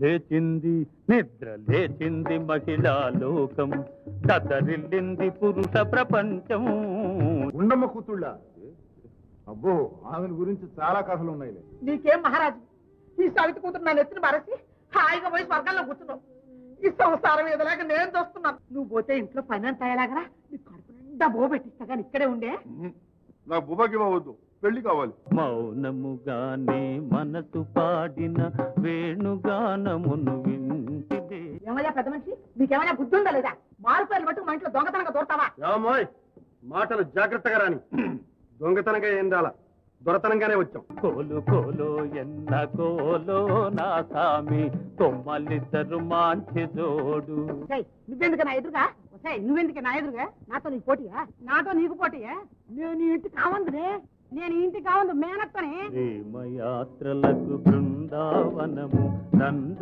లేచింది నిద్ర లేచింది మహిళా లోకం, దద్దరిల్లింది పురుష ప్రపంచం. ఉండమ్మ కూతుళ్ళ అబ్బో ఆమె గురించి చాలా కథలు ఉన్నాయి. నీకేం మహారాజు, ఈ సవితి కూతురు నా నెత్తిని మరసి హాయిగా పోయి స్వర్గంలో కూర్చున్నావు. ఈ సంసారం ఎదలాగా నేను చూస్తున్నాను. నువ్వు పోతే ఇంట్లో పని అంతా అయ్యేలాగా నీ కడుపు నిండా బో పెట్టిస్తా కానీ ఇక్కడే ఉండే. నాకు బుబాకి అవ్వద్దు, పెళ్లి కావాలి. మౌనముగానే మనసు పాడిన వేణుగానమును వింటిదే. ఏమయ్యా పెద్ద మనిషి, నీకేమైనా బుద్ధి ఉందా లేదా? మారుపేర్లు బట్టి మా ఇంట్లో దొంగతనంగా దూరతావా? రామోయ్ మాటలు జాగ్రత్తగా రాని. దొంగతనంగా ఏం రాలా, దొరతనంగానే వచ్చాం. కోలు కోలో ఎన్న కోలో నా సామి, కొమ్మలిద్దరు మాంచి జోడు. నువ్వెందుకు నా ఎదురుగా? నువ్వెందుకు నా ఎదురుగా? నాతో నీకు పోటీయా? నాతో నీకు పోటీయా? నేను ఇంటి కావందునే, నేను ఇంటి కావందు మేనత్తనే. ప్రేమయాత్రలకు బృందావనము నంద